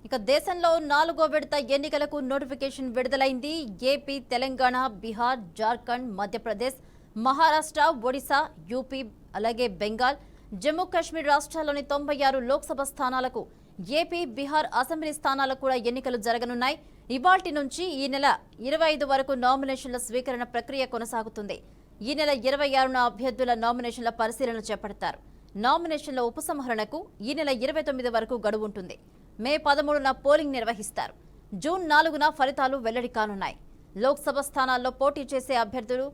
ఇక దేశంలో 4వ విడత ఎన్నికలకు నోటిఫికేషన్ విడుదలైంది. ఏపీ, తెలంగాణ, బీహార్, జార్ఖండ్, మధ్యప్రదేశ్, మహారాష్ట్ర, ఒడిశా, యూపీ, అలాగే బెంగాల్, జమ్మూ కాశ్మీర్ రాష్ట్రాల్లోని 96 లోక్సభ స్థానాలకు, ఏపీ, బీహార్ అసెంబ్లీ స్థానాలకు కూడా ఎన్నికలు జరగనున్నాయి. ఇవాల్టి నుంచి ఈ నెల 25 వరకు నామినేషన్ల స్వీకరణ ప్రక్రియ కొనసాగుతుంది. ఈ నెల 26న అభ్యర్థుల నామినేషన్ల పరిశీలన చేపడతారు. నామినేషన్ల ఉపసంహరణకు ఈ నెల 29 వరకు గడువు ఉంటుంది. మే 13న పోలింగ్ నిర్వహిస్తారు. జూన్ 4న ఫలితాలు వెల్లడి కానున్నాయి. లోక్సభ స్థానాల్లో పోటీ చేసే అభ్యర్థులు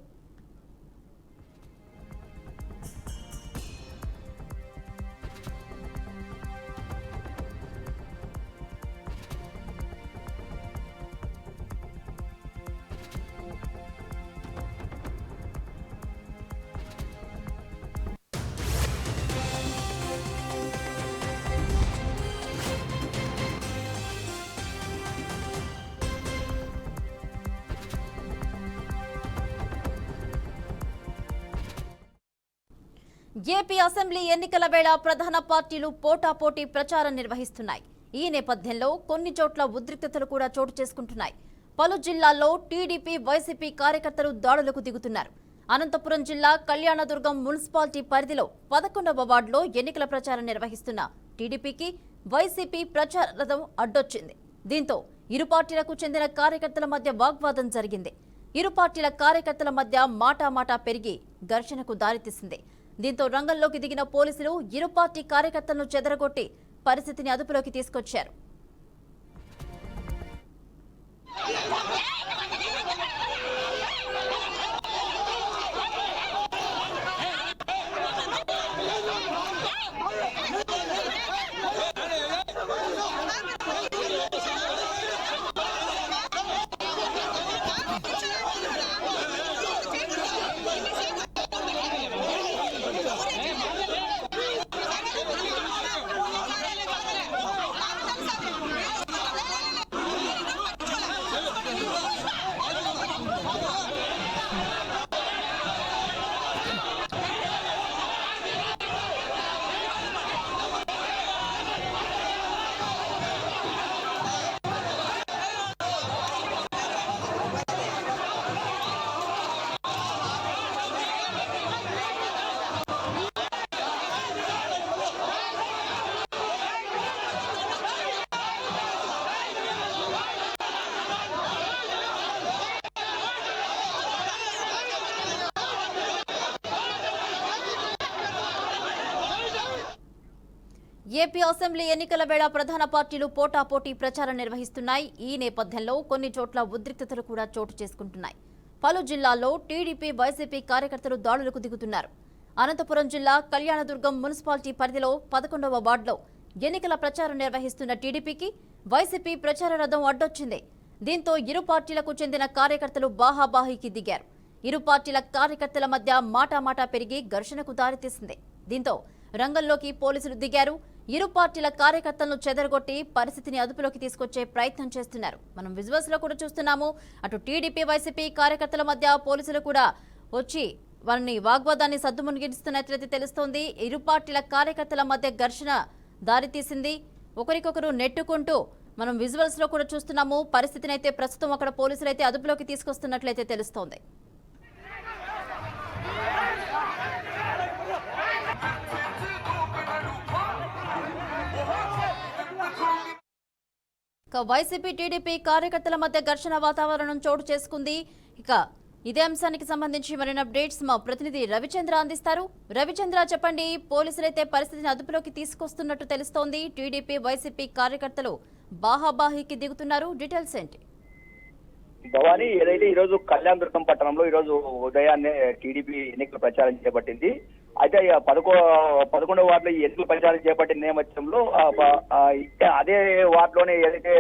ఏపీ అసెంబ్లీ ఎన్నికల వేళ ప్రధాన పార్టీలు పోటాపోటీ ప్రచారం నిర్వహిస్తున్నాయి. ఈ నేపథ్యంలో కొన్ని చోట్ల ఉద్రిక్తతలు కూడా చోటు చేసుకుంటున్నాయి. పలు జిల్లాల్లో టీడీపీ, వైసీపీ కార్యకర్తలు దాడులకు దిగుతున్నారు. అనంతపురం జిల్లా కళ్యాణదుర్గం మున్సిపాలిటీ పరిధిలో 11వ వార్డులో ఎన్నికల ప్రచారం నిర్వహిస్తున్న టీడీపీకి వైసీపీ ప్రచార రథం అడ్డొచ్చింది. దీంతో ఇరు పార్టీలకు చెందిన కార్యకర్తల మధ్య వాగ్వాదం జరిగింది. ఇరు పార్టీల కార్యకర్తల మధ్య మాటామాటా పెరిగి ఘర్షణకు దారితీసింది. దీంతో రంగంలోకి దిగిన పోలీసులు ఇరు పార్టీ కార్యకర్తలను చెదరగొట్టి పరిస్థితిని అదుపులోకి తీసుకొచ్చారు. ఏపీ అసెంబ్లీ ఎన్నికల వేళ ప్రధాన పార్టీలు పోటాపోటీ ప్రచారం నిర్వహిస్తున్నాయి. ఈ నేపథ్యంలో కొన్ని చోట్ల ఉద్రిక్తతలు కూడా చోటు చేసుకుంటున్నాయి. పలు జిల్లాల్లో టీడీపీ, వైసీపీ కార్యకర్తలు దాడులకు దిగుతున్నారు. అనంతపురం జిల్లా కళ్యాణదుర్గం మున్సిపాలిటీ పరిధిలో 11వ వార్డులో ఎన్నికల ప్రచారం నిర్వహిస్తున్న టీడీపీకి వైసీపీ ప్రచార రథం అడ్డొచ్చింది. దీంతో ఇరు పార్టీలకు చెందిన కార్యకర్తలు బాహాబాహీకి దిగారు. ఇరు పార్టీల కార్యకర్తల మధ్య మాటామాటా పెరిగి ఘర్షణకు దారితీసింది. దీంతో రంగంలోకి పోలీసులు దిగారు. ఇరు పార్టీల కార్యకర్తలను చెదరగొట్టి పరిస్థితిని అదుపులోకి తీసుకొచ్చే ప్రయత్నం చేస్తున్నారు. మనం విజువల్స్ లో కూడా చూస్తున్నాము. అటు టీడీపీ, వైసీపీ కార్యకర్తల మధ్య పోలీసులు కూడా వచ్చి వారిని వాగ్వాదాన్ని సద్దుమునిగిస్తున్నట్లయితే తెలుస్తోంది. ఇరు పార్టీల కార్యకర్తల మధ్య ఘర్షణ దారితీసింది. ఒకరికొకరు నెట్టుకుంటూ మనం విజువల్స్ లో కూడా చూస్తున్నాము. పరిస్థితిని అయితే ప్రస్తుతం అక్కడ పోలీసులు అయితే అదుపులోకి తీసుకొస్తున్నట్లయితే తెలుస్తోంది. ఇక వైసీపీ, టీడీపీ కార్యకర్తల మధ్య ఘర్షణ వాతావరణం చోటు చేసుకుంది. ఇక ఇదే అంశానికి సంబంధించి మరిన్ని అప్డేట్స్ మా ప్రతినిధి రవిచంద్ర అందిస్తారు. రవిచంద్ర, చెప్పండి. పోలీసులైతే పరిస్థితిని అదుపులోకి తీసుకొస్తున్నట్టు తెలుస్తోంది. టీడీపీ, వైసీపీ కార్యకర్తలు బాహాబాహీకి దిగుతున్నారు. డీటెయిల్స్ ఏంటి? భవానీ, ఏదైతే ఈ రోజు కళ్యాణదుర్గం పట్టణంలో ఈ రోజు ఉదయాన్నే టీడీపీ ఎన్నికల ప్రచారం చేపట్టింది. అయితే 11వ వార్డులో ఈ ఎన్నికల ప్రచారం చేపట్టిన నేపథ్యంలో అదే వార్డులోనే ఏదైతే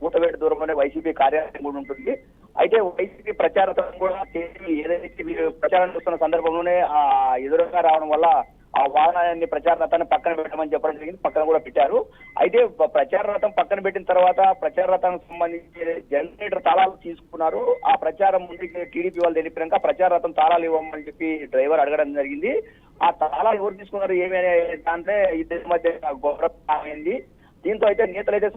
కూతవేటు దూరంలోనే వైసీపీ కార్యాలయం కూడా ఉంటుంది. అయితే వైసీపీ ప్రచారం కూడా ఏదైతే ప్రచారం చూస్తున్న సందర్భంలోనే ఎదురుగా రావడం వల్ల ఆ వాహనాన్ని ప్రచార రథాన్ని పక్కన పెట్టమని చెప్పడం జరిగింది. పక్కన కూడా పెట్టారు. అయితే ప్రచార రథం పక్కన పెట్టిన తర్వాత ప్రచార రథానికి సంబంధించి జనరేటర్ తాళాలు తీసుకున్నారు. ఆ ప్రచారం ముందుకి టీడీపీ వాళ్ళు తెలిపినాక ప్రచార రథం తాళాలు ఇవ్వమని చెప్పి డ్రైవర్ అడగడం జరిగింది. ఆ తాళాలు ఎవరు తీసుకున్నారు ఏమి అంటే ఇద్దరి మధ్య గొడవ అయింది. దీంతో అయితే నేతలు అయితే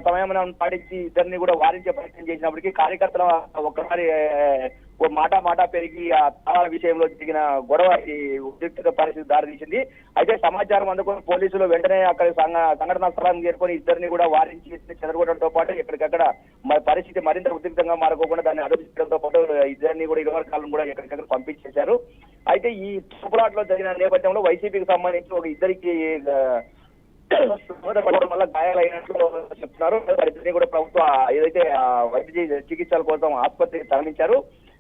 సమయం పాటించి ఇద్దరిని కూడా వారించే ప్రయత్నం చేసినప్పటికీ కార్యకర్తల ఒక్కసారి ఓ మాట పెరిగి ఆ తాళాల విషయంలో జరిగిన గొడవ ఈ ఉద్రిక్త పరిస్థితి దారితీసింది. అయితే సమాచారం అందుకుని పోలీసులు వెంటనే అక్కడ సంఘటనా స్థలానికి చేరుకొని ఇద్దరిని కూడా వారించి చెదరగొట్టడంతో పాటు ఎక్కడికక్కడ పరిస్థితి మరింత ఉద్రిక్తంగా మారకోకుండా దాన్ని అదుపు చేయడంతో పాటు ఇద్దరిని కూడా ఇరు వర్గాలను కూడా ఎక్కడికక్కడ పంపించేశారు. అయితే ఈ తోపులాట్లో జరిగిన నేపథ్యంలో వైసీపీకి సంబంధించి ఒక ఇద్దరికి పడడం వల్ల గాయాలైనట్లు చెప్తున్నారు. వారిద్దరిని కూడా ప్రభుత్వ ఏదైతే వైద్య చికిత్సల కోసం ఆసుపత్రికి తరలించారు.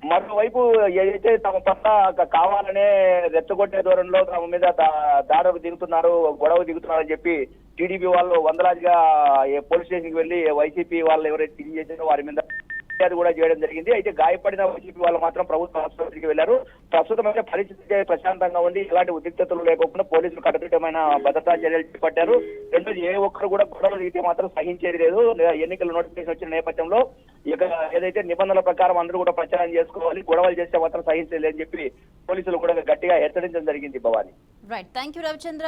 మరోవైపు ఏదైతే తమ పట్ల కావాలనే రెచ్చగొట్టే దూరంలో తమ మీద దాడులకు దిగుతున్నారు, గొడవ దిగుతున్నారని చెప్పి టీడీపీ వాళ్ళు వందలాదిగా పోలీస్ స్టేషన్ కి వెళ్లి వైసీపీ వాళ్ళు ఎవరైతే తిరిగి చేశారో వారి మీద ఫిర్యాదు కూడా చేయడం జరిగింది. అయితే గాయపడిన వైసీపీ వాళ్ళు మాత్రం ప్రభుత్వ ఆసుపత్రికి వెళ్లారు. ప్రస్తుతం అయితే పరిస్థితి ప్రశాంతంగా ఉంది, ఎలాంటి ఉద్రిక్తతలు లేకుండా పోలీసులు కట్టుదిట్టమైన భద్రతా చర్యలు చేపట్టారు. రెండోది ఏ ఒక్కరు కూడా గొడవలు దిగితే మాత్రం సహించేది లేదు. ఎన్నికల నోటిఫికేషన్ వచ్చిన నేపథ్యంలో ఇక ఏదైతే నిబంధనల ప్రకారం అందరూ కూడా ప్రచారం చేసుకోవాలి, గొడవలు చేస్తే మాత్రం సహించేది అని చెప్పి పోలీసులు కూడా గట్టిగా హెచ్చరించడం జరిగింది. Bhavani. Right, thank you Ravichandra.